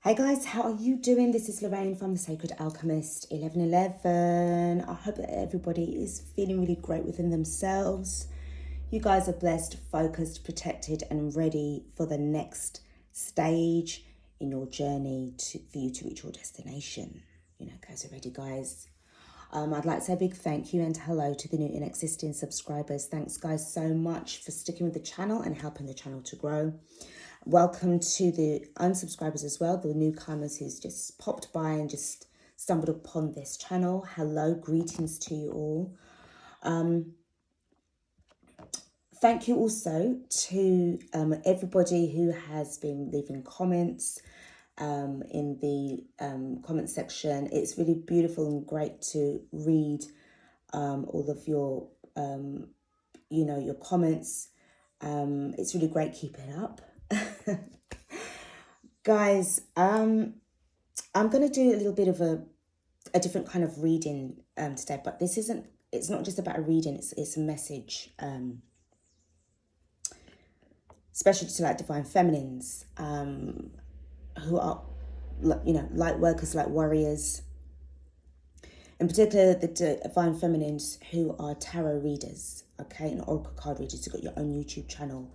Hey guys, how are you doing? This is Lorraine from the Sacred Alchemist 1111. I hope that everybody is feeling really great within themselves. You guys are blessed, focused, protected, and ready for the next stage in your journey for you to reach your destination. Guys are ready, guys. I'd like to say a big thank you and hello to the new and existing subscribers. Thanks, guys, so much for sticking with the channel and helping the channel to grow. Welcome to the unsubscribers as well, the newcomers who's just popped by and just stumbled upon this channel. Hello, greetings to you all. Thank you also to everybody who has been leaving comments in the comment section. It's really beautiful and great to read all of your, your comments. It's really great. Keep it up. Guys, I'm going to do a little bit of a different kind of reading today, but it's not just about a reading, it's a message, especially to like divine feminines who are, light workers, like warriors, in particular the divine feminines who are tarot readers, okay, and oracle card readers. You've got your own YouTube channel,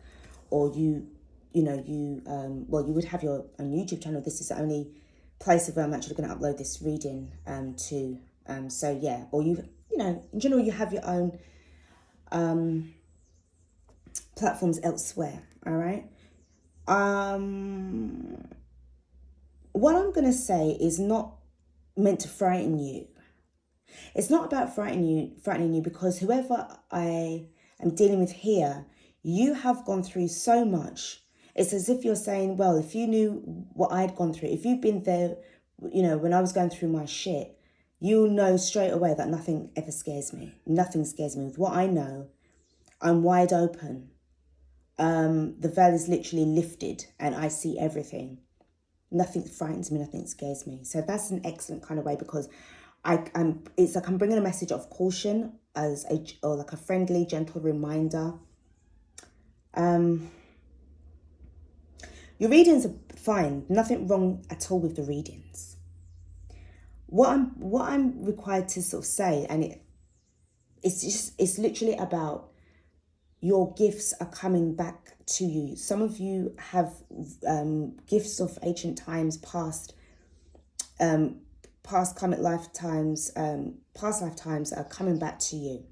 or you would have your own YouTube channel. This is the only place where I'm actually going to upload this reading to. So yeah, or in general, you have your own platforms elsewhere. All right. What I'm going to say is not meant to frighten you. It's not about frightening you, because whoever I am dealing with here, you have gone through so much. It's as if you're saying, well, if you knew what I'd gone through, if you've been there, when I was going through my shit, you'll know straight away that nothing ever scares me. Nothing scares me. With what I know, I'm wide open. The veil is literally lifted and I see everything. Nothing frightens me, nothing scares me. So that's an excellent kind of way, because it's like I'm bringing a message of caution or like a friendly, gentle reminder. Your readings are fine. Nothing wrong at all with the readings. What I'm required to sort of say, and it's literally about your gifts are coming back to you. Some of you have gifts of ancient times, past karmic lifetimes, past lifetimes are coming back to you.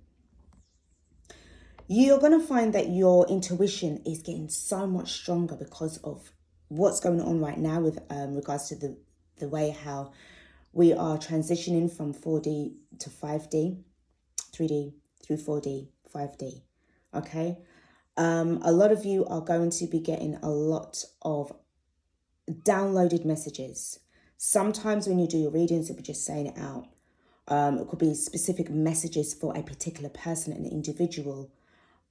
You're going to find that your intuition is getting so much stronger because of what's going on right now with regards to the way how we are transitioning from 4D to 5D, 3D through 4D, 5D. Okay. A lot of you are going to be getting a lot of downloaded messages. Sometimes when you do your readings, it'll be just saying it out. It could be specific messages for a particular person, an individual.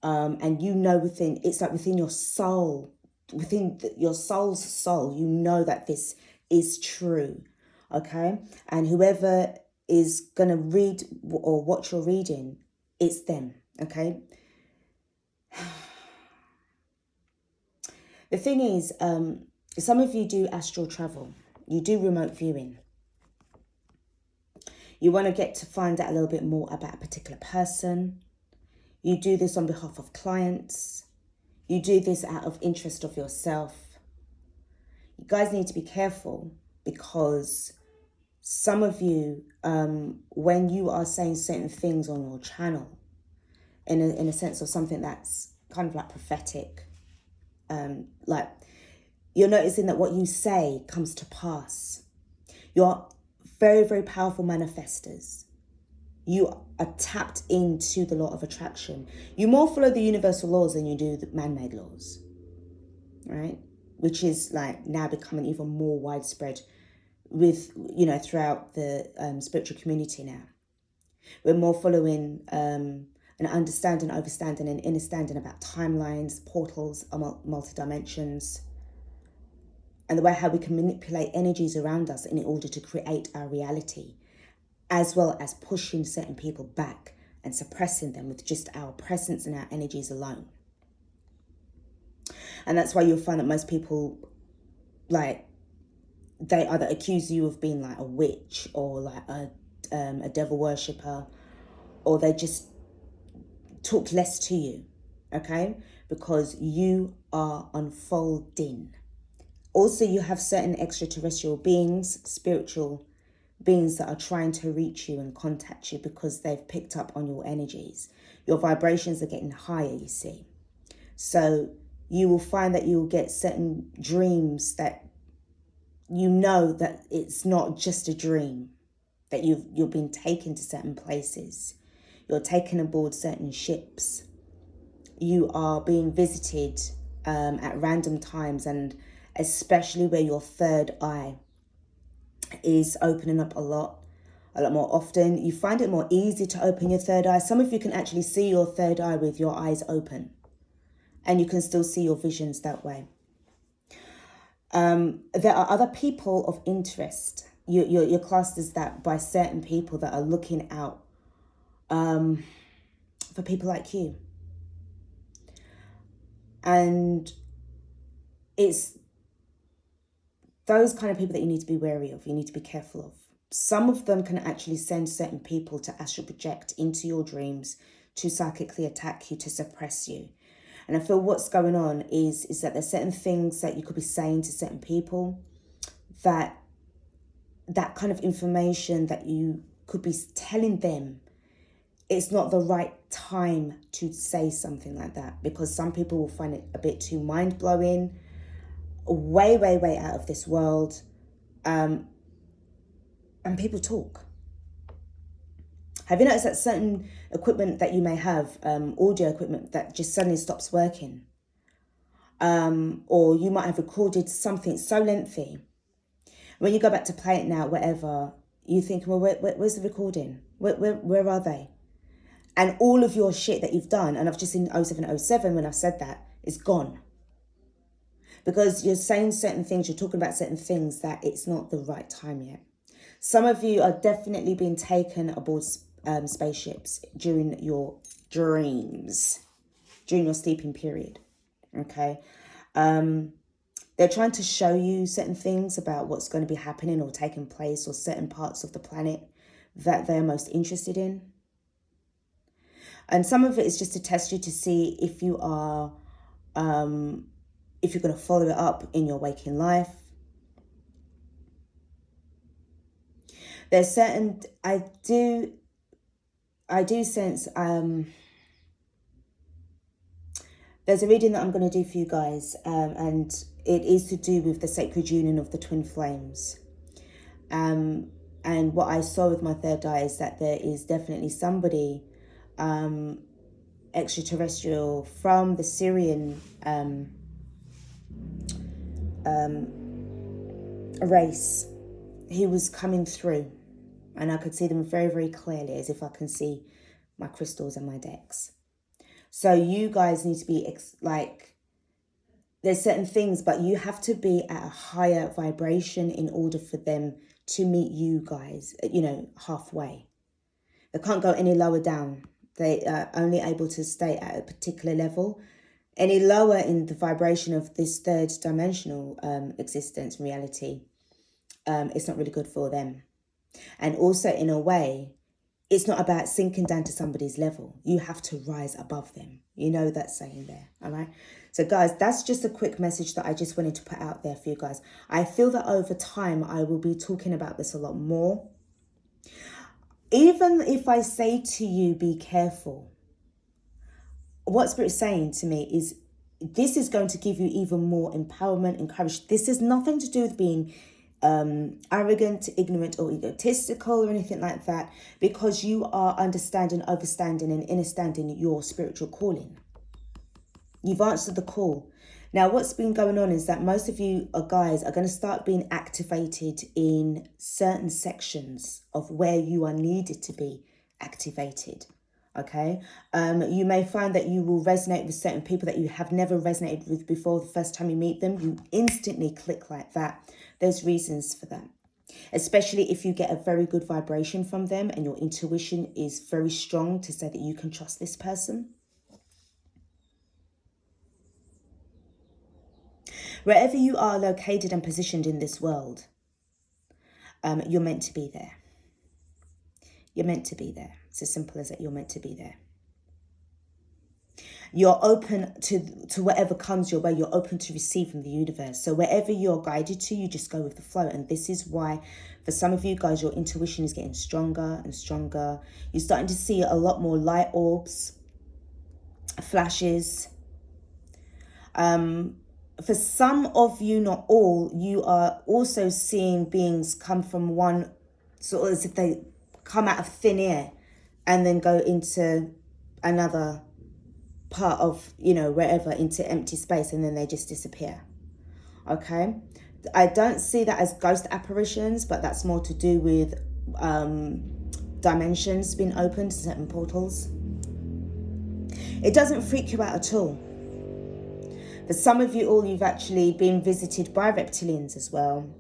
And within your soul, within your soul's soul, that this is true. Okay. And whoever is going to read or watch your reading, it's them. Okay. The thing is, some of you do astral travel. You do remote viewing. You want to get to find out a little bit more about a particular person. You do this on behalf of clients. You do this out of interest of yourself. You guys need to be careful, because some of you, when you are saying certain things on your channel, in a sense of something that's kind of like prophetic, like you're noticing that what you say comes to pass. You're very, very powerful manifestors. You are tapped into the law of attraction. You more follow the universal laws than you do the man-made laws, right? Which is like now becoming even more widespread with, throughout the spiritual community now. We're more following an understanding, overstanding, and understanding about timelines, portals, multi-dimensions, and the way how we can manipulate energies around us in order to create our reality, as well as pushing certain people back and suppressing them with just our presence and our energies alone. And that's why you'll find that most people, like, they either accuse you of being like a witch or like a devil worshipper, or they just talk less to you, okay? Because you are unfolding. Also, you have certain extraterrestrial beings, spiritual beings that are trying to reach you and contact you because they've picked up on your energies. Your vibrations are getting higher, you see. So you will find that you'll get certain dreams that you know that it's not just a dream, that you've been taken to certain places. You're taken aboard certain ships. You are being visited at random times, and especially where your third eye is opening up a lot more often. You find it more easy to open your third eye. Some of you can actually see your third eye with your eyes open, and you can still see your visions that way. There are other people of interest. You're classed as that by certain people that are looking out for people like you. And it's those kind of people that you need to be wary of, you need to be careful of. Some of them can actually send certain people to astral project into your dreams to psychically attack you, to suppress you. And I feel what's going on is that there's certain things that you could be saying to certain people, that kind of information that you could be telling them, it's not the right time to say something like that, because some people will find it a bit too mind-blowing, way out of this world. And people talk. Have you noticed that certain equipment that you may have, audio equipment, that just suddenly stops working? Or you might have recorded something so lengthy. When you go back to play it now, whatever, you think, well, where's the recording? Where are they? And all of your shit that you've done, and I've just seen 0707 when I said that, is gone. Because you're saying certain things, you're talking about certain things that it's not the right time yet. Some of you are definitely being taken aboard spaceships during your dreams, during your sleeping period, okay? They're trying to show you certain things about what's going to be happening or taking place, or certain parts of the planet that they're most interested in. And some of it is just to test you to see if you are, if you're going to follow it up in your waking life. There's certain, I do sense, there's a reading that I'm going to do for you guys, and it is to do with the sacred union of the twin flames. And what I saw with my third eye is that there is definitely somebody extraterrestrial from the Syrian race. He was coming through, and I could see them very clearly, as if I can see my crystals and my decks. So you guys need to be there's certain things, but you have to be at a higher vibration in order for them to meet you guys, halfway. They can't go any lower down. They are only able to stay at a particular level. Any lower in the vibration of this third dimensional existence, reality, it's not really good for them. And also, in a way, it's not about sinking down to somebody's level. You have to rise above them. You know that saying there, all right? So guys, that's just a quick message that I just wanted to put out there for you guys. I feel that over time, I will be talking about this a lot more. Even if I say to you, be careful, what Spirit's saying to me is, this is going to give you even more empowerment and courage. This has nothing to do with being arrogant, ignorant, or egotistical or anything like that, because you are understanding, overstanding, and understanding your spiritual calling. You've answered the call. Now, what's been going on is that most of you guys are going to start being activated in certain sections of where you are needed to be activated. Okay, you may find that you will resonate with certain people that you have never resonated with before. The first time you meet them, you instantly click like that. There's reasons for that, especially if you get a very good vibration from them and your intuition is very strong to say that you can trust this person. Wherever you are located and positioned in this world, you're meant to be there. You're meant to be there. It's as simple as that. You're meant to be there. You're open to whatever comes your way. You're open to receive from the universe. So wherever you're guided to, you just go with the flow. And this is why, for some of you guys, your intuition is getting stronger and stronger. You're starting to see a lot more light orbs, flashes. For some of you, not all, you are also seeing beings come from one, sort of as if they come out of thin air and then go into another part of, wherever, into empty space, and then they just disappear. Okay, I don't see that as ghost apparitions, but that's more to do with dimensions being opened, certain portals. It doesn't freak you out at all. For some of you all, you've actually been visited by reptilians as well.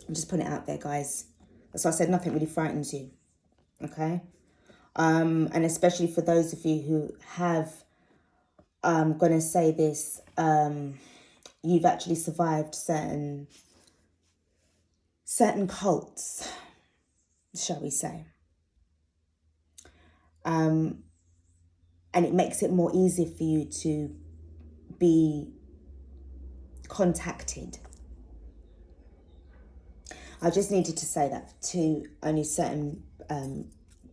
I'm just putting it out there, guys. That's why I said nothing really frightens you. Okay. And especially for those of you who have, I'm going to say this, you've actually survived certain cults, shall we say. And it makes it more easy for you to be contacted. I just needed to say that to only certain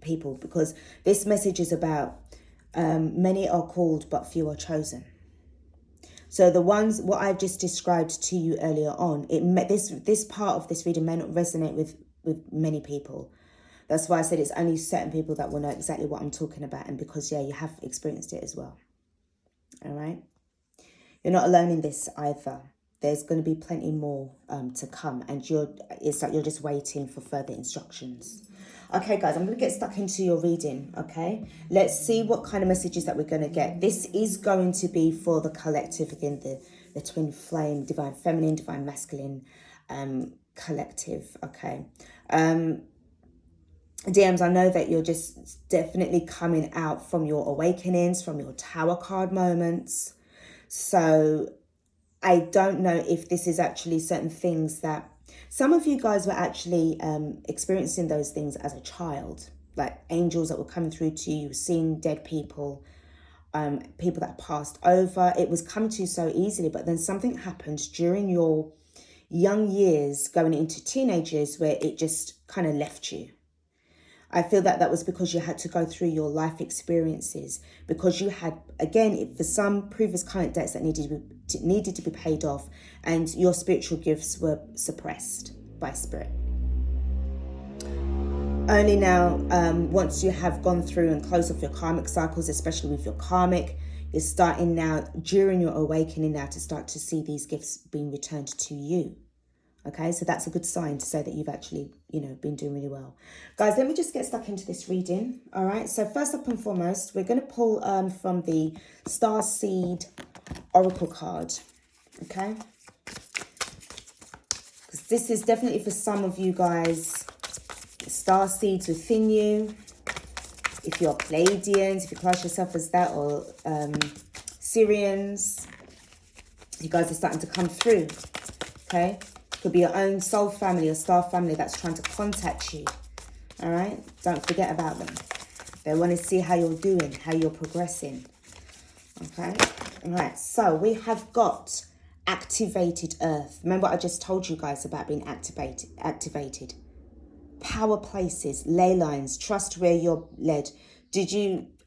people, because this message is about many are called but few are chosen. So the ones, what I've just described to you earlier on, this part of this reading may not resonate with many people. That's why I said it's only certain people that will know exactly what I'm talking about, and because you have experienced it as well. All right, you're not alone in this either. There's going to be plenty more to come, and it's like you're just waiting for further instructions. Okay, guys, I'm going to get stuck into your reading, okay? Let's see what kind of messages that we're going to get. This is going to be for the collective, again, the twin flame, divine feminine, divine masculine collective, okay? DMs, I know that you're just definitely coming out from your awakenings, from your Tower card moments. So I don't know if this is actually certain things that some of you guys were actually experiencing those things as a child, like angels that were coming through to you, seeing dead people, people that passed over. It was coming to you so easily, but then something happened during your young years going into teenage years where it just kind of left you. I feel that was because you had to go through your life experiences, because you had, again, for some previous current debts that needed to be paid off, and your spiritual gifts were suppressed by spirit. Only now, once you have gone through and closed off your karmic cycles, especially with your karmic, you're starting now, during your awakening now, to start to see these gifts being returned to you. Okay, so that's a good sign to say that you've actually, been doing really well. Guys, let me just get stuck into this reading. All right, so first up and foremost, we're going to pull from the Star Seed Oracle card. Okay, because this is definitely for some of you guys, star seeds within you. If you're Pleiadians, if you class yourself as that, or Syrians, you guys are starting to come through. Okay. Could be your own soul family or star family that's trying to contact you. All right? Don't forget about them. They want to see how you're doing, how you're progressing. Okay? All right. So we have got activated earth. Remember I just told you guys about being activated. Power places, ley lines, trust where you're led.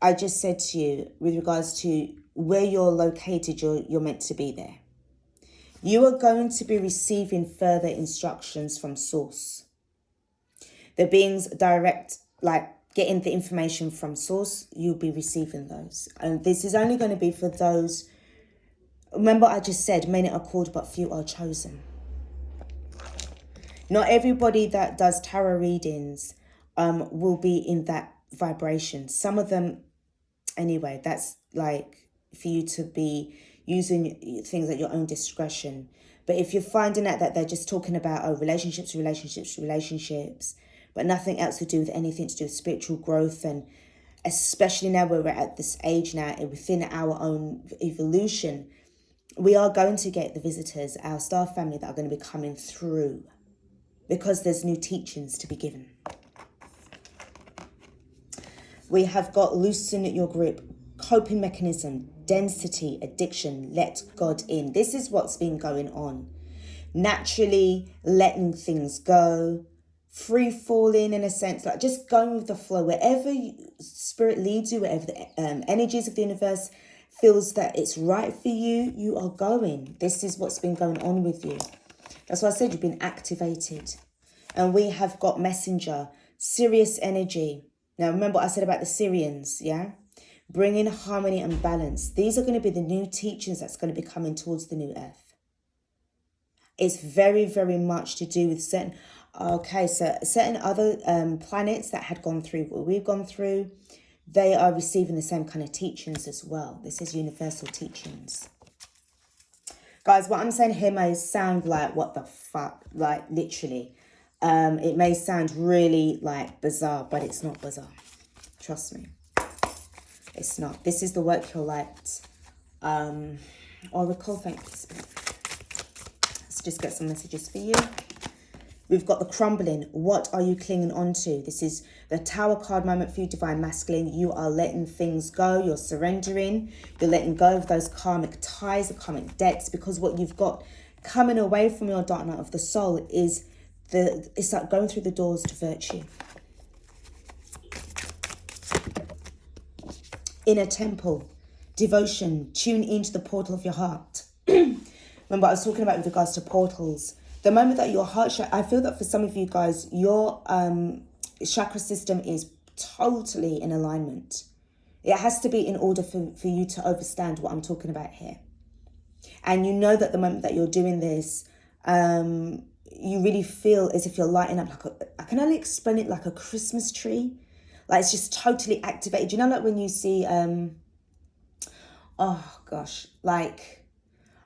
I just said to you with regards to where you're located, you're meant to be there. You are going to be receiving further instructions from source. The beings direct, like getting the information from source, you'll be receiving those. And this is only going to be for those. Remember I just said, many are called but few are chosen. Not everybody that does tarot readings will be in that vibration. Some of them, anyway, that's like for you to be using things at your own discretion. But if you're finding out that they're just talking about relationships, but nothing else to do with anything to do with spiritual growth, and especially now where we're at this age now, within our own evolution, we are going to get the visitors, our star family, that are going to be coming through. because there's new teachings to be given. We have got loosen your grip, coping mechanism, density, addiction, let God in. This is what's been going on. Naturally letting things go, free falling in a sense, like just going with the flow. Wherever spirit leads you, wherever the energies of the universe feels that it's right for you, you are going. This is what's been going on with you. That's why I said you've been activated. And we have got messenger, Sirius energy. Now, remember what I said about the Syrians, yeah? Bringing harmony and balance. These are going to be the new teachings that's going to be coming towards the new earth. It's very, very much to do with certain other planets that had gone through what we've gone through. They are receiving the same kind of teachings as well. This is universal teachings. Guys, what I'm saying here may sound like, what the fuck? Like, literally. It may sound really, like, bizarre, but it's not bizarre. Trust me. It's not. This is the Work Your Light Oracle. Thank you, Spirit. Let's just get some messages for you. We've got the crumbling. What are you clinging on to? This is the Tower card moment for you, Divine Masculine. You are letting things go. You're surrendering. You're letting go of those karmic ties, the karmic debts, because what you've got coming away from your dark night of the soul is it's like going through the doors to virtue. Inner temple, devotion, tune into the portal of your heart. Remember, I was talking about with regards to portals. The moment that your heart, I feel that for some of you guys, your chakra system is totally in alignment. It has to be in order for you to understand what I'm talking about here. And you know that the moment that you're doing this, you really feel as if you're lighting up I can only explain it like a Christmas tree. Like it's just totally activated. You know, like when you see, oh gosh, like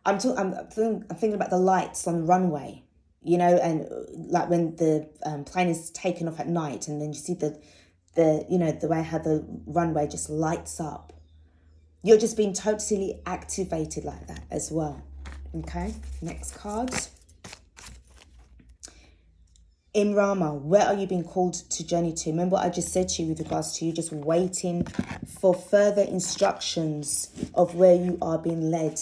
I'm thinking about the lights on the runway, you know, and like when the plane is taken off at night, and then you see the way how the runway just lights up. You're just being totally activated like that as well. Okay, next card. In Rama, where are you being called to journey to? Remember what I just said to you with regards to you just waiting for further instructions of where you are being led.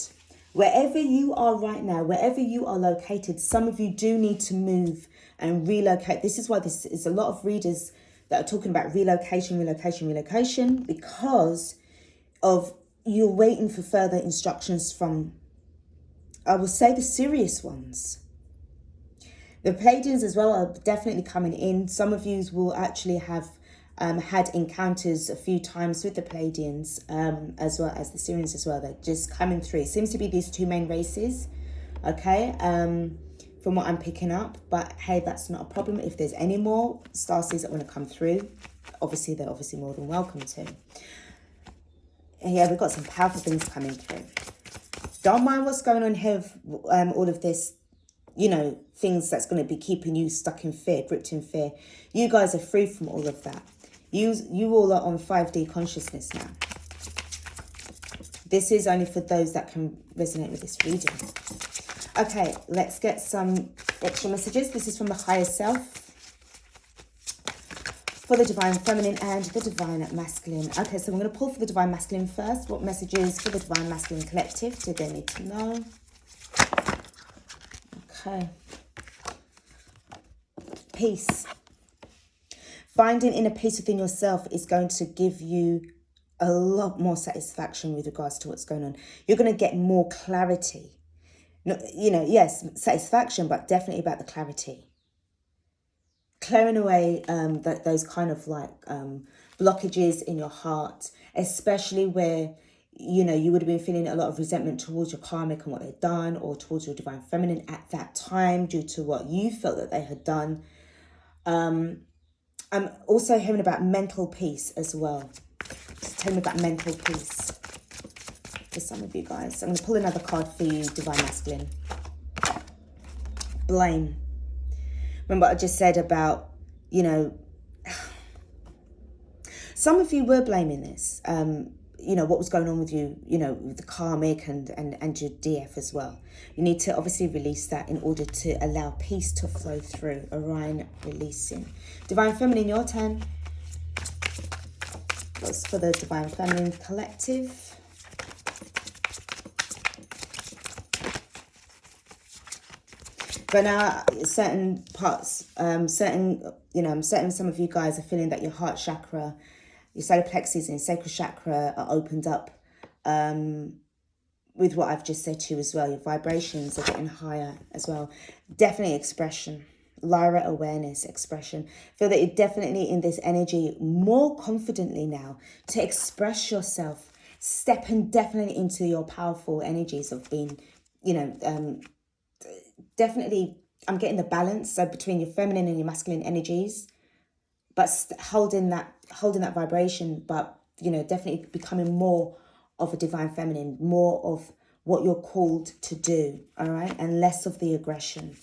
Wherever you are right now, wherever you are located, some of you do need to move and relocate. This is why this is a lot of readers that are talking about relocation, because of you're waiting for further instructions from, I will say, the serious ones. The Pleiadians as well are definitely coming in. Some of you will actually have had encounters a few times with the Pleiadians, as well as the Syrians as well. They're just coming through. It seems to be these two main races, okay, from what I'm picking up. But hey, that's not a problem. If there's any more starseeds that want to come through, obviously they're obviously more than welcome to. And yeah, we've got some powerful things coming through. Don't mind what's going on here, all of this, you know, things that's going to be keeping you stuck in fear, gripped in fear. You guys are free from all of that. You all are on 5D consciousness now. This is only for those that can resonate with this reading. Okay, let's get some extra messages. This is from the higher self for the divine feminine and the divine masculine. Okay, so I'm going to pull for the divine masculine first. What messages for the divine masculine collective do they need to know? Okay. Peace. Finding inner peace within yourself is going to give you a lot more satisfaction with regards to what's going on. You're going to get more clarity. No, you know, yes, satisfaction, but definitely about the clarity. Clearing away those kind of like blockages in your heart, especially where, you know, you would have been feeling a lot of resentment towards your karmic and what they've done, or towards your divine feminine at that time due to what you felt that they had done. I'm also hearing about mental peace as well. Just tell me about mental peace for some of you guys. I'm going to pull another card for you, divine masculine. Blame. Remember what I just said about, you know, some of you were blaming this. what was going on with you, with the karmic and your DF as well. You need to obviously release that in order to allow peace to flow through. Orion releasing. Divine Feminine, your turn. What's for the Divine Feminine collective? But now, certain parts, I'm certain some of you guys are feeling that your heart chakra, your solar plexus and your sacral chakra are opened up with what I've just said to you as well. Your vibrations are getting higher as well. Definitely expression. Lyra awareness, expression. Feel that you're definitely in this energy more confidently now to express yourself. Stepping definitely into your powerful energies of being, definitely, I'm getting the balance, so between your feminine and your masculine energies, but holding that vibration, but definitely becoming more of a divine feminine, more of what you're called to do, all right, and less of the aggression.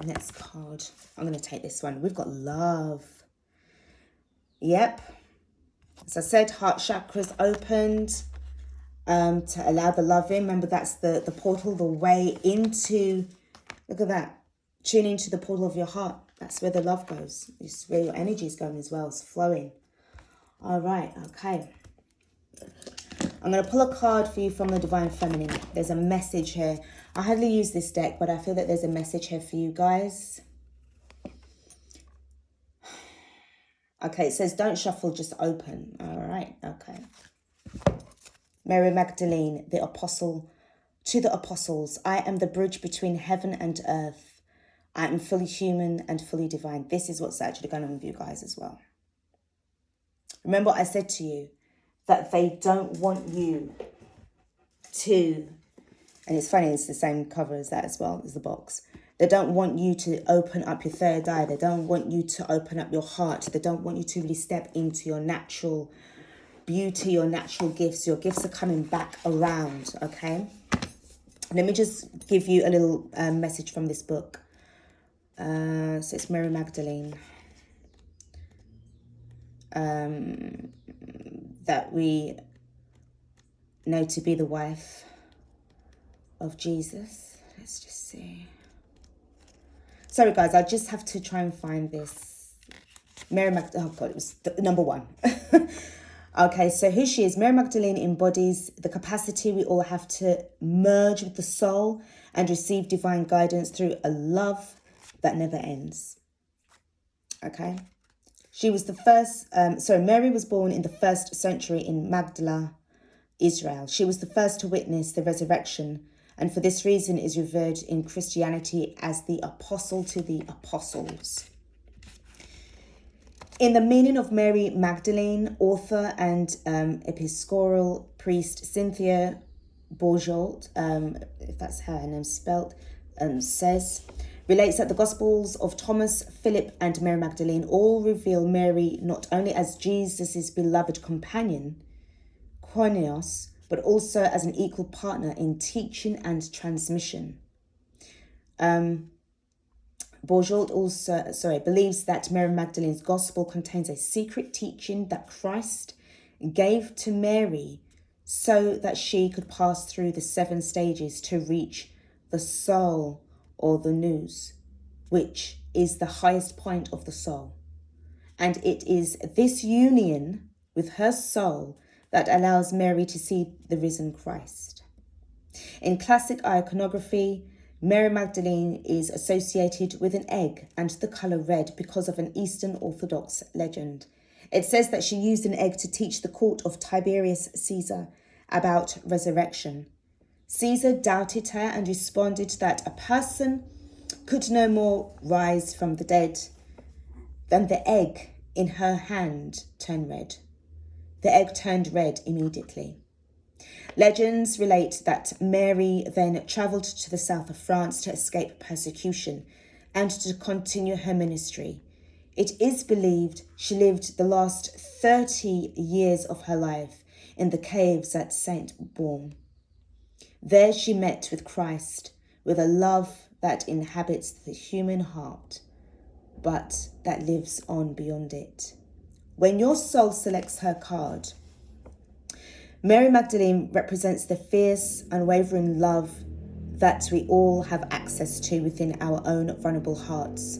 Next card, I'm going to take this one. We've got love. Yep, as I said, heart chakras opened. To allow the love in. Remember, that's the portal, the way into, look at that, tune into the portal of your heart. That's where the love goes. It's where your energy is going as well. It's flowing. All right, okay. I'm going to pull a card for you from the Divine Feminine. There's a message here. I hardly use this deck, but I feel that there's a message here for you guys. Okay, it says don't shuffle, just open. All right, okay. Mary Magdalene, the apostle, to the apostles, I am the bridge between heaven and earth. I am fully human and fully divine. This is what's actually going on with you guys as well. Remember what I said to you, that they don't want you to, and it's funny, it's the same cover as that as well, as the box. They don't want you to open up your third eye. They don't want you to open up your heart. They don't want you to really step into your natural beauty, your natural gifts. Your gifts are coming back around, okay? Let me just give you a little message from this book. So it's Mary Magdalene. That we know to be the wife of Jesus. Let's just see. Sorry, guys, I just have to try and find this. Mary Magdalene, oh God, it was number one. Okay, so who she is. Mary Magdalene embodies the capacity we all have to merge with the soul and receive divine guidance through a love that never ends. Okay. She was the first, Mary was born in the 1st century in Magdala, Israel. She was the first to witness the resurrection, and for this reason is revered in Christianity as the apostle to the apostles. In the meaning of Mary Magdalene, author and Episcopal priest Cynthia Bourgeault, if that's how her name's spelled, says, relates that the Gospels of Thomas, Philip and Mary Magdalene all reveal Mary not only as Jesus' beloved companion, koinos, but also as an equal partner in teaching and transmission. Bourgeault also, believes that Mary Magdalene's gospel contains a secret teaching that Christ gave to Mary so that she could pass through the 7 stages to reach the soul or the nous, which is the highest point of the soul. And it is this union with her soul that allows Mary to see the risen Christ. In classic iconography, Mary Magdalene is associated with an egg and the colour red because of an Eastern Orthodox legend. It says that she used an egg to teach the court of Tiberius Caesar about resurrection. Caesar doubted her and responded that a person could no more rise from the dead than the egg in her hand turned red. The egg turned red immediately. Legends relate that Mary then travelled to the south of France to escape persecution and to continue her ministry. It is believed she lived the last 30 years of her life in the caves at Saint-Baume. There she met with Christ, with a love that inhabits the human heart, but that lives on beyond it. when your soul selects her card, Mary Magdalene represents the fierce, unwavering love that we all have access to within our own vulnerable hearts.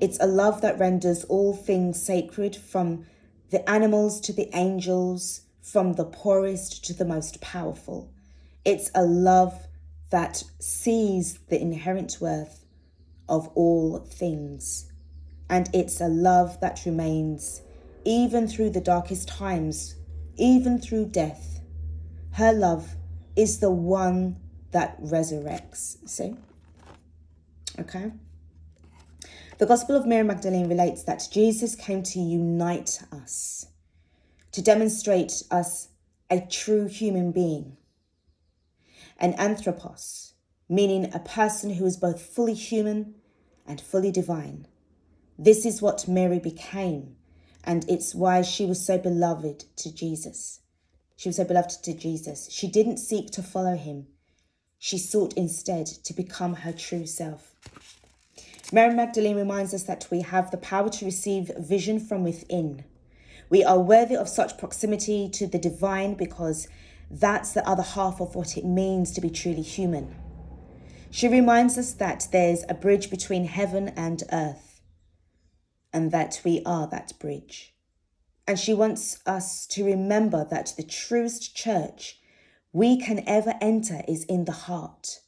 It's a love that renders all things sacred, from the animals to the angels, from the poorest to the most powerful. It's a love that sees the inherent worth of all things. And it's a love that remains even through the darkest times, even through death. Her love is the one that resurrects. See? Okay. The Gospel of Mary Magdalene relates that Jesus came to unite us, to demonstrate us a true human being, an anthropos, meaning a person who is both fully human and fully divine. This is what Mary became, and it's why she was so beloved to Jesus. She was so beloved to Jesus. She didn't seek to follow him. She sought instead to become her true self. Mary Magdalene reminds us that we have the power to receive vision from within. We are worthy of such proximity to the divine because that's the other half of what it means to be truly human. She reminds us that there's a bridge between heaven and earth, and that we are that bridge. And she wants us to remember that the truest church we can ever enter is in the heart.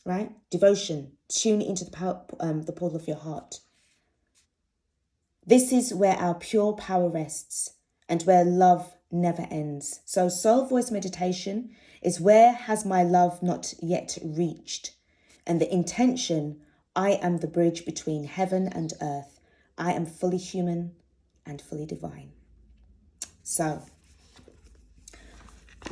Right? Devotion. Tune into the portal of your heart. This is where our pure power rests and where love never ends. So soul voice meditation is where has my love not yet reached? And the intention, I am the bridge between heaven and earth. I am fully human and fully divine. So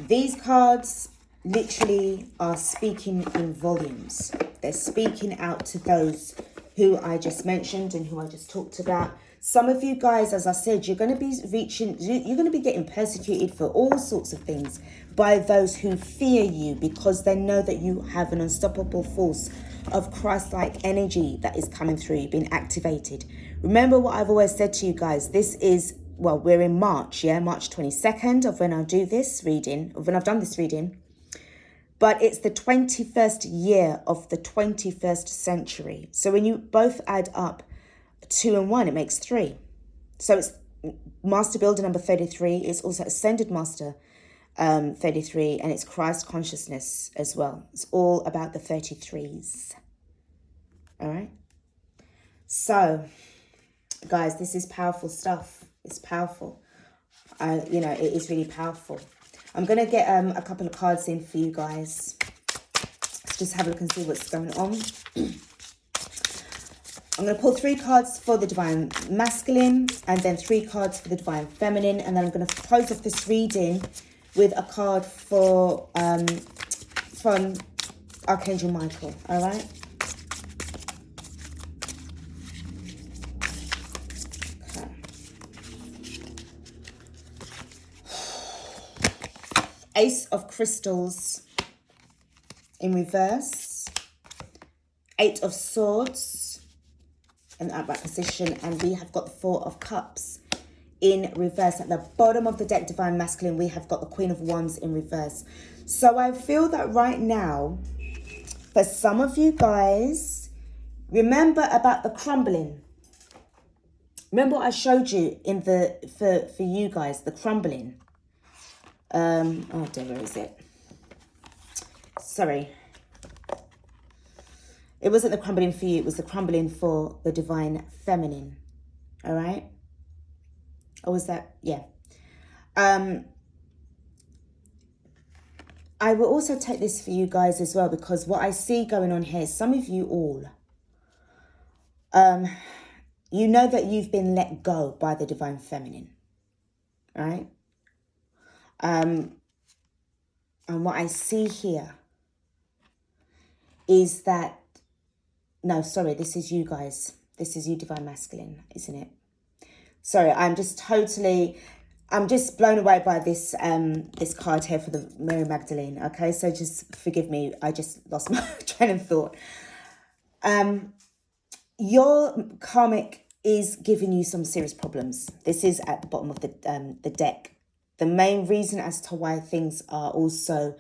these cards literally are speaking in volumes. They're speaking out to those who I just mentioned and who I just talked about. Some of you guys, as I said, you're going to be you're going to be getting persecuted for all sorts of things by those who fear you, because they know that you have an unstoppable force of Christ-like energy that is coming through you, being activated. Remember what I've always said to you guys. This is, well, we're in March, March 22nd of when I do this reading, of when I've done this reading. But it's the 21st year of the 21st century. So when you both add up 2 and 1, it makes 3. So it's Master Builder number 33. It's also Ascended Master 33. And it's Christ Consciousness as well. It's all about the 33s. All right. So, guys, this is powerful stuff. It's powerful. It is really powerful. I'm going to get a couple of cards in for you guys. Let's just have a look and see what's going on. I'm going to pull 3 cards for the Divine Masculine and then 3 cards for the Divine Feminine. And then I'm going to close off this reading with a card for from Archangel Michael. All right? Ace of Crystals in reverse, 8 of Swords in the upright position, and we have got the 4 of Cups in reverse. At the bottom of the deck, Divine Masculine, we have got the Queen of Wands in reverse. So I feel that right now, for some of you guys, remember about the crumbling. Remember what I showed you in for you guys, the crumbling. Oh dear, where is it? Sorry. It wasn't the crumbling for you, it was the crumbling for the Divine Feminine. All right? Or was that? Yeah. I will also take this for you guys as well, because what I see going on here, some of you all, you know that you've been let go by the Divine Feminine, right? And what I see here is that, no, sorry, this is you guys. This is you, Divine Masculine, isn't it? Sorry, I'm just blown away by this this card here for the Mary Magdalene. Okay, so just forgive me. I just lost my train of thought. Your karmic is giving you some serious problems. This is at the bottom of the deck. The main reason as to why things are also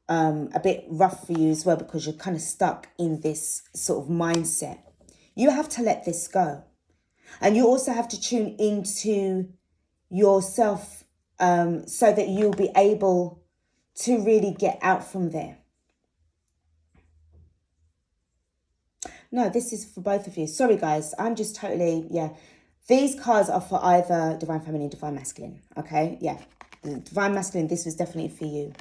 a bit rough for you as well, because you're kind of stuck in this sort of mindset. You have to let this go. And you also have to tune into yourself so that you'll be able to really get out from there. No, this is for both of you. Sorry, guys. I'm just totally, yeah. These cards are for either Divine Feminine, Divine Masculine. Okay, yeah. The Divine Masculine, this was definitely for you.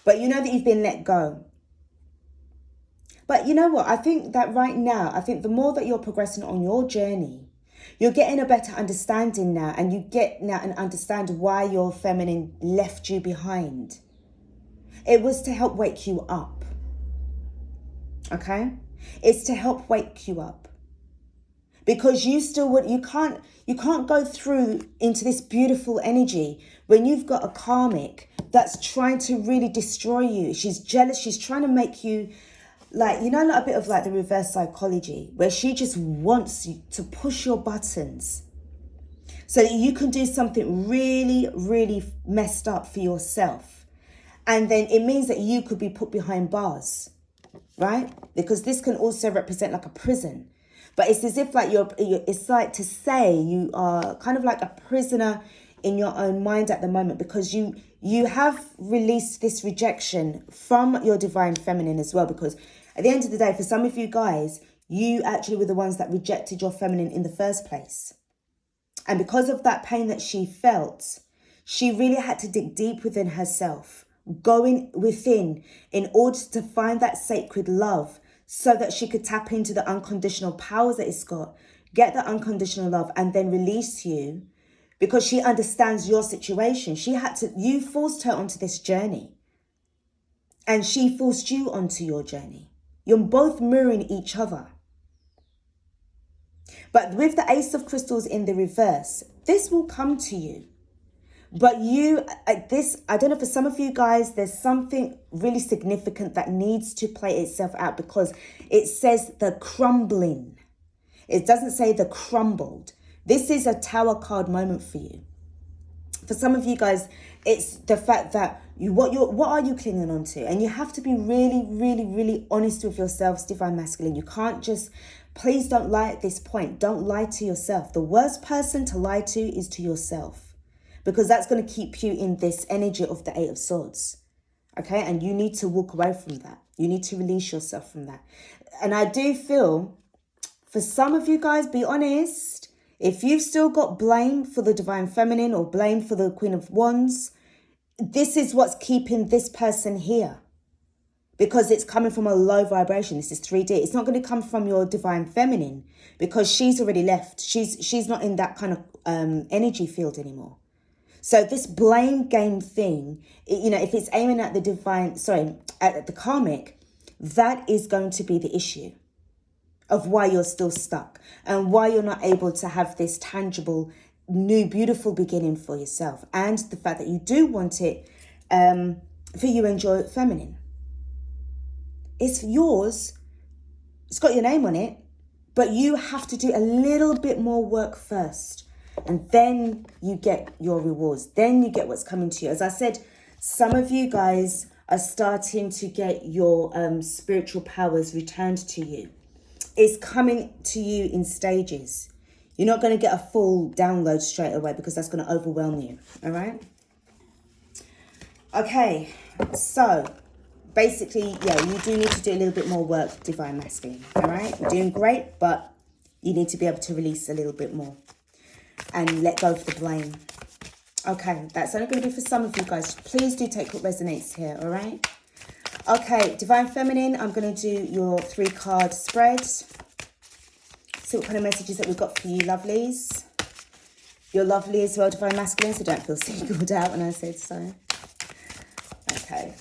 But you know that you've been let go. But you know what? I think that right now, I think the more that you're progressing on your journey, you're getting a better understanding now. And you get now and understand why your feminine left you behind. It was to help wake you up. Okay? It's to help wake you up. Because you still would, you can't go through into this beautiful energy when you've got a karmic that's trying to really destroy you. She's jealous. She's trying to make you like, you know, like a bit of like the reverse psychology, where she just wants you to push your buttons so that you can do something really, really messed up for yourself. And then it means that you could be put behind bars, right? Because this can also represent like a prison. But it's as if like it's like to say you are kind of like a prisoner in your own mind at the moment, because you have released this rejection from your divine feminine as well. Because at the end of the day, for some of you guys, you actually were the ones that rejected your feminine in the first place. And because of that pain that she felt, she really had to dig deep within herself, going within in order to find that sacred love, so that she could tap into the unconditional powers that it's got, get the unconditional love, and then release you, because she understands your situation. You forced her onto this journey, and she forced you onto your journey. You're both mirroring each other. But with the Ace of Crystals in the reverse, this will come to you. But I don't know, for some of you guys, there's something really significant that needs to play itself out, because it says the crumbling. It doesn't say the crumbled. This is a Tower card moment for you. For some of you guys, it's the fact that what are you clinging on to? And you have to be really, really, really honest with yourselves, Divine Masculine. You can't just, please don't lie at this point. Don't lie to yourself. The worst person to lie to is to yourself, because that's going to keep you in this energy of the Eight of Swords. Okay, and you need to walk away from that. You need to release yourself from that. And I do feel, for some of you guys, be honest, if you've still got blame for the Divine Feminine or blame for the Queen of Wands, this is what's keeping this person here. Because it's coming from a low vibration. This is 3D. It's not going to come from your Divine Feminine, because she's already left. She's not in that kind of energy field anymore. So this blame game thing, you know, if it's aiming at at the karmic, that is going to be the issue of why you're still stuck and why you're not able to have this tangible, new, beautiful beginning for yourself. And the fact that you do want it for you and your feminine. It's yours. It's got your name on it, but you have to do a little bit more work first. And then you get your rewards. Then you get what's coming to you. As I said, some of you guys are starting to get your spiritual powers returned to you. It's coming to you in stages. You're not going to get a full download straight away, because that's going to overwhelm you. All right? Okay. So, basically, yeah, you do need to do a little bit more work, Divine Masculine. All right? You're doing great, but you need to be able to release a little bit more and let go of the blame. Okay, that's only going to be for some of you guys. Please do take what resonates here, all right? Okay, Divine Feminine, I'm going to do your 3-card spread. See what kind of messages that we've got for you, lovelies. You're lovely as well, Divine Masculine, so don't feel singled out when I said so. Okay.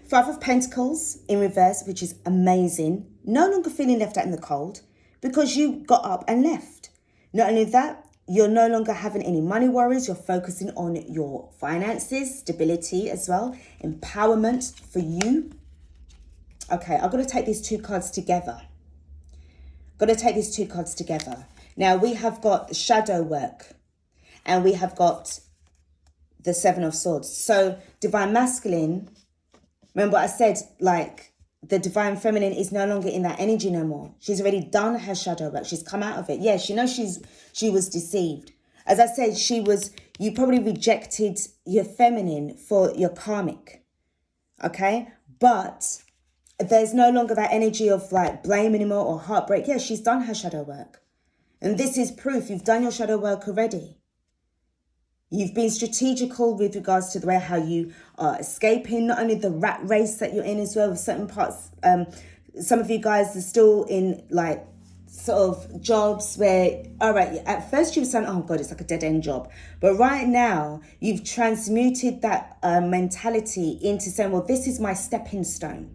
Five of Pentacles in reverse, which is amazing. No longer feeling left out in the cold, because you got up and left. Not only that, you're no longer having any money worries. You're focusing on your finances, stability as well, empowerment for you. Okay, I'm going to take these two cards together. Now, we have got shadow work and we have got the Seven of Swords. So divine masculine, remember I said, like, the divine feminine is no longer in that energy no more. She's already done her shadow work. She's come out of it. Yeah, she knows she was deceived. As I said, you probably rejected your feminine for your karmic. Okay? But there's no longer that energy of like blame anymore or heartbreak. Yeah, she's done her shadow work. And this is proof you've done your shadow work already. You've been strategical with regards to the way how you are escaping, not only the rat race that you're in as well, with certain parts. Some of you guys are still in like sort of jobs where, all right, at first you were saying, oh God, it's like a dead end job. But right now you've transmuted that mentality into saying, well, this is my stepping stone.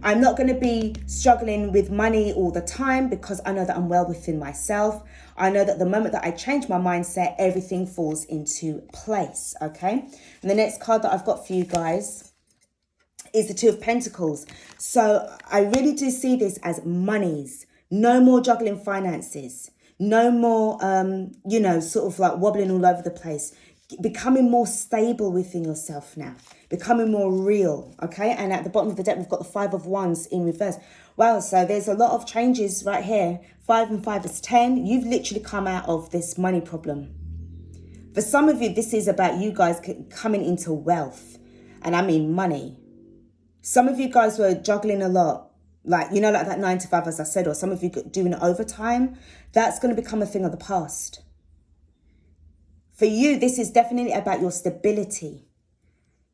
I'm not going to be struggling with money all the time because I know that I'm well within myself. I know that the moment that I change my mindset, everything falls into place, okay? And the next card that I've got for you guys is the Two of Pentacles. So I really do see this as monies. No more juggling finances. No more, sort of like wobbling all over the place. Becoming more stable within yourself now. Becoming more real, okay? And at the bottom of the deck, we've got the Five of Wands in reverse. Wow, so there's a lot of changes right here. 5 and 5 is 10. You've literally come out of this money problem. For some of you, this is about you guys coming into wealth. And I mean money. Some of you guys were juggling a lot. Like, like that 9 to 5, as I said, or some of you doing overtime. That's going to become a thing of the past. For you, this is definitely about your stability.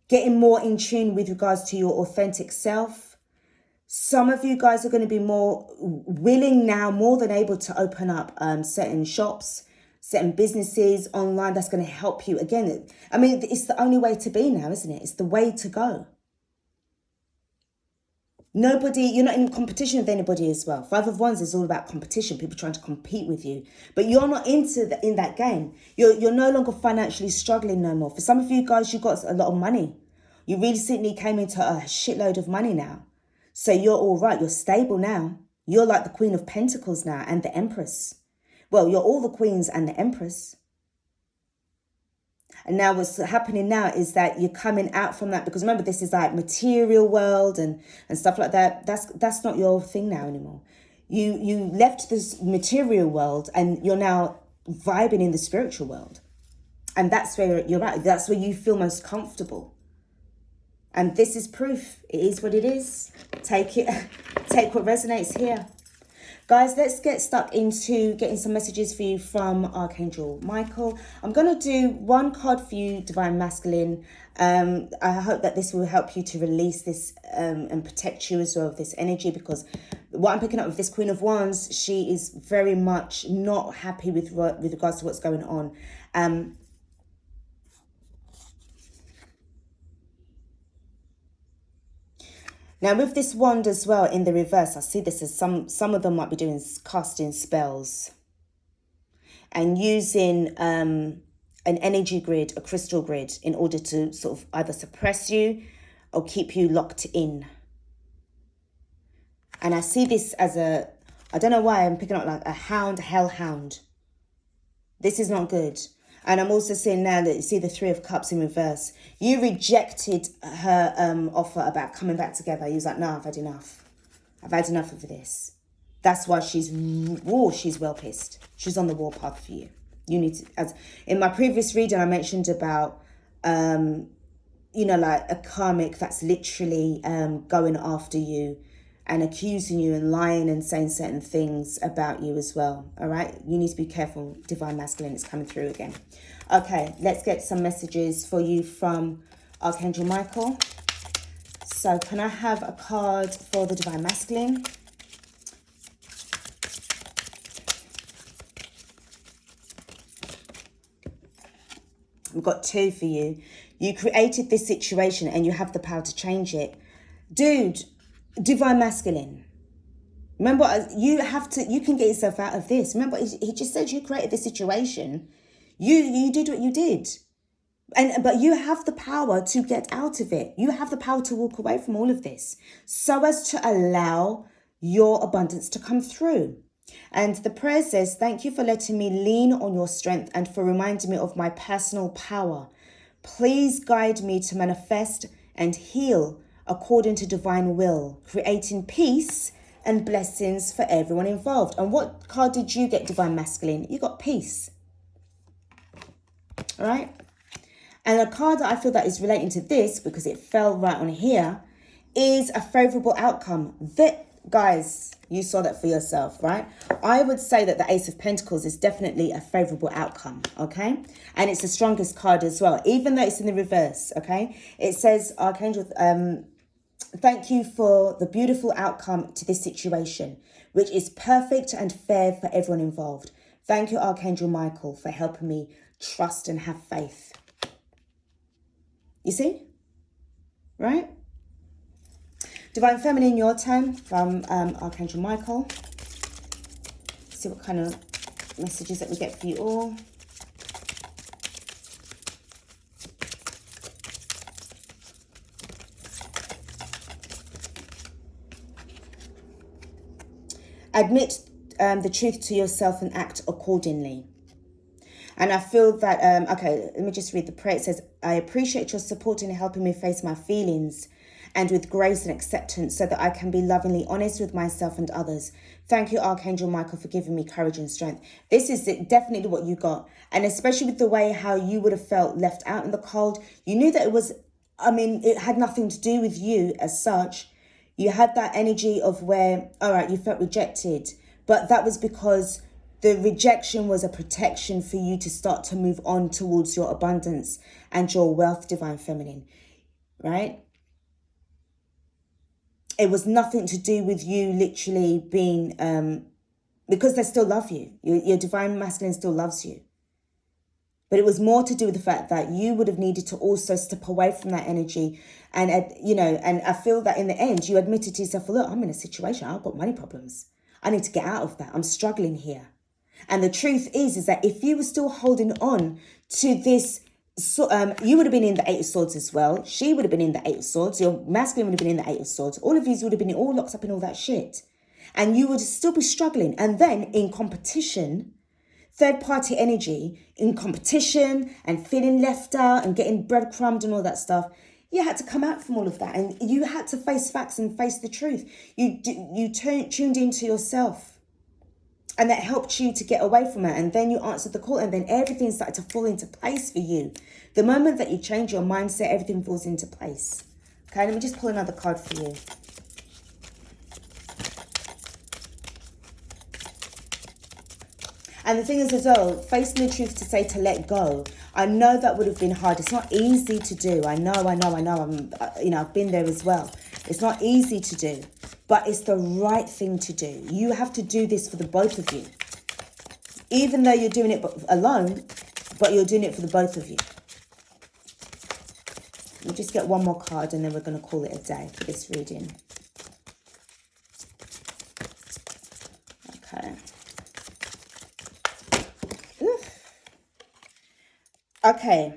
Getting more in tune with regards to your authentic self. Some of you guys are going to be more willing now, more than able to open up certain shops, certain businesses online. That's going to help you. Again, I mean, it's the only way to be now, isn't it? It's the way to go. You're not in competition with anybody as well. 5 of Wands is all about competition, people trying to compete with you. But you're not in that game. You're no longer financially struggling no more. For some of you guys, you got a lot of money. You recently came into a shitload of money now. So you're all right. You're stable now. You're like the Queen of Pentacles now and the Empress. Well, you're all the Queens and the Empress. And now what's happening now is that you're coming out from that, because remember, this is like material world and stuff like that. That's not your thing now anymore. You left this material world and you're now vibing in the spiritual world. And that's where you're at. That's where you feel most comfortable. And this is proof. It is what it is. Take what resonates here. Guys, let's get stuck into getting some messages for you from Archangel Michael. I'm going to do one card for you, Divine Masculine. I hope that this will help you to release this and protect you as well of this energy, because what I'm picking up with this Queen of Wands, she is very much not happy with regards to what's going on. Now, with this wand as well in the reverse, I see this as some of them might be doing casting spells and using an energy grid, a crystal grid, in order to sort of either suppress you or keep you locked in. And I see this as I don't know why I'm picking up like a hellhound. This is not good. And I'm also seeing now that you see the Three of Cups in reverse. You rejected her offer about coming back together. You was like, no, I've had enough. I've had enough of this. That's why she's well pissed. She's on the warpath for you. You need to, as in my previous reading, I mentioned about, like a karmic that's literally going after you and accusing you and lying and saying certain things about you as well. All right. You need to be careful. Divine Masculine is coming through again. Okay. Let's get some messages for you from Archangel Michael. So can I have a card for the Divine Masculine? We've got 2 for you. You created this situation and you have the power to change it. Dude, Divine Masculine. Remember, you can get yourself out of this. Remember, he just said you created this situation. You did what you did. But you have the power to get out of it. You have the power to walk away from all of this so as to allow your abundance to come through. And the prayer says, thank you for letting me lean on your strength and for reminding me of my personal power. Please guide me to manifest and heal according to divine will, creating peace and blessings for everyone involved. And what card did you get, Divine Masculine? You got peace. All right. And a card that I feel that is relating to this, because it fell right on here, is a favorable outcome. Guys, you saw that for yourself, right? I would say that the Ace of Pentacles is definitely a favorable outcome, okay? And it's the strongest card as well, even though it's in the reverse, okay? It says, Archangel, thank you for the beautiful outcome to this situation, which is perfect and fair for everyone involved. Thank you, Archangel Michael, for helping me trust and have faith. You see? Right? Divine Feminine, your turn, from Archangel Michael. See what kind of messages that we get for you all. Admit the truth to yourself and act accordingly. And I feel that, okay, let me just read the prayer. It says, I appreciate your support in helping me face my feelings and with grace and acceptance so that I can be lovingly honest with myself and others. Thank you, Archangel Michael, for giving me courage and strength. This is definitely what you got. And especially with the way how you would have felt left out in the cold. You knew that it was, I mean, it had nothing to do with you as such. You had that energy of where, all right, you felt rejected. But that was because the rejection was a protection for you to start to move on towards your abundance and your wealth, Divine Feminine, right? It was nothing to do with you literally being, because they still love you. Your Divine Masculine still loves you. But it was more to do with the fact that you would have needed to also step away from that energy. And, you know, and I feel that in the end, you admitted to yourself, well, look, I'm in a situation. I've got money problems. I need to get out of that. I'm struggling here. And the truth is that if you were still holding on to this, you would have been in the Eight of Swords as well. She would have been in the Eight of Swords. Your masculine would have been in the Eight of Swords. All of these would have been all locked up in all that shit. And you would still be struggling. And then in competition, third-party energy, in competition and feeling left out and getting breadcrumbed and all that stuff, you had to come out from all of that. And you had to face facts and face the truth. You tuned into yourself. And that helped you to get away from it. And then you answered the call. And then everything started to fall into place for you. The moment that you change your mindset, everything falls into place. Okay, let me just pull another card for you. And the thing is as well, facing the truth to say to let go. I know that would have been hard. It's not easy to do. I know. I've been there as well. It's not easy to do. But it's the right thing to do. You have to do this for the both of you. Even though you're doing it alone, but you're doing it for the both of you. We'll just get one more card and then we're going to call it a day for this reading. Okay. Oof. Okay.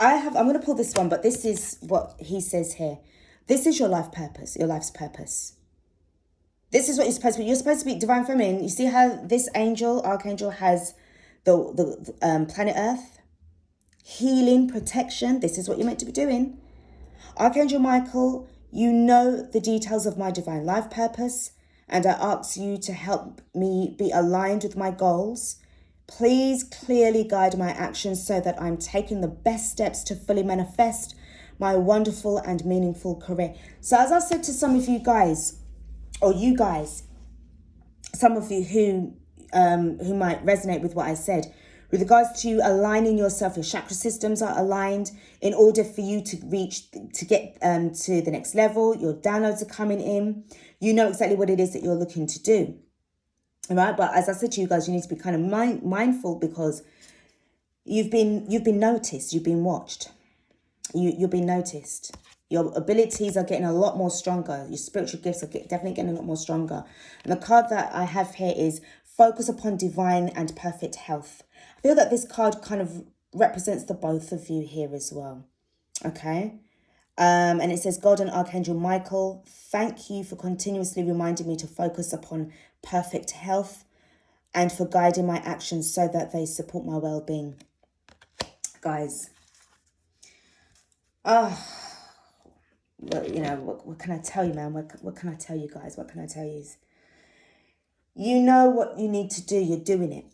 I'm going to pull this one, but this is what he says here. This is your life purpose, your life's purpose. This is what you're supposed to be. You're supposed to be Divine Feminine. You see how this angel, Archangel, has the planet Earth? Healing, protection. This is what you're meant to be doing. Archangel Michael, you know the details of my divine life purpose, and I ask you to help me be aligned with my goals. Please clearly guide my actions so that I'm taking the best steps to fully manifest my wonderful and meaningful career. So as I said to some of you guys, or you guys, some of you who might resonate with what I said, with regards to aligning yourself, your chakra systems are aligned in order for you to get to the next level. Your downloads are coming in. You know exactly what it is that you're looking to do. All right, but as I said to you guys, you need to be kind of mindful because you've been noticed, you've been watched. You've been noticed. Your abilities are getting a lot more stronger. Your spiritual gifts are definitely getting a lot more stronger. And the card that I have here is focus upon divine and perfect health. I feel that this card kind of represents the both of you here as well. Okay. And it says, God and Archangel Michael, thank you for continuously reminding me to focus upon perfect health and for guiding my actions so that they support my well-being. Guys, well, you know, what can I tell you, man? What can I tell you, guys? What can I tell you? You know what you need to do. You're doing it.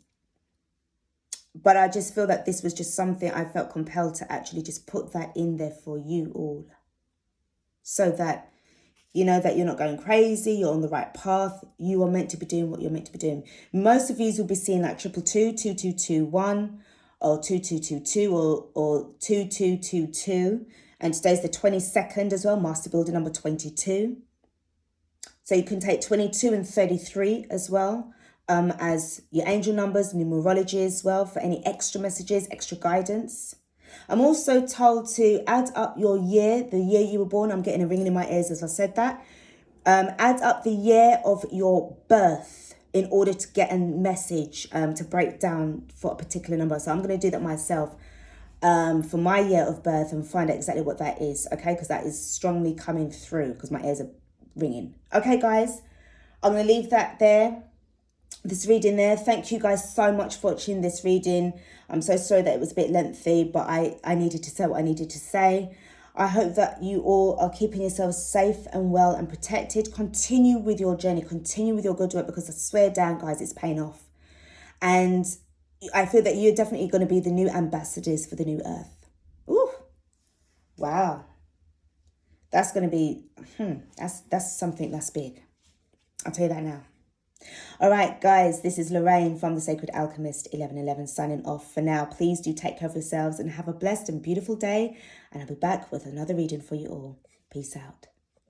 But I just feel that this was just something I felt compelled to actually just put that in there for you all. So that you know that you're not going crazy, you're on the right path. You are meant to be doing what you're meant to be doing. Most of you will be seeing like 222, 2221, or 2222, or 2222. And today's the 22nd as well, Master Builder number 22. So you can take 22 and 33 as well as your angel numbers, numerology as well for any extra messages, extra guidance. I'm also told to add up your year, the year you were born. I'm getting a ringing in my ears as I said that. Add up the year of your birth in order to get a message to break down for a particular number. So I'm going to do that myself for my year of birth and find out exactly what that is. Okay, because that is strongly coming through because my ears are ringing. Okay, guys, I'm going to leave that there. This reading there. Thank you guys so much for watching this reading. I'm so sorry that it was a bit lengthy, but I needed to say what I needed to say. I hope that you all are keeping yourselves safe and well and protected. Continue with your journey. Continue with your good work because I swear down, guys, it's paying off. And I feel that you're definitely going to be the new ambassadors for the new earth. Ooh, wow. That's going to be, that's something that's big. I'll tell you that now. All right, guys, this is Lorraine from the Sacred Alchemist 1111 signing off for now. Please do take care of yourselves and have a blessed and beautiful day. And I'll be back with another reading for you all. Peace out.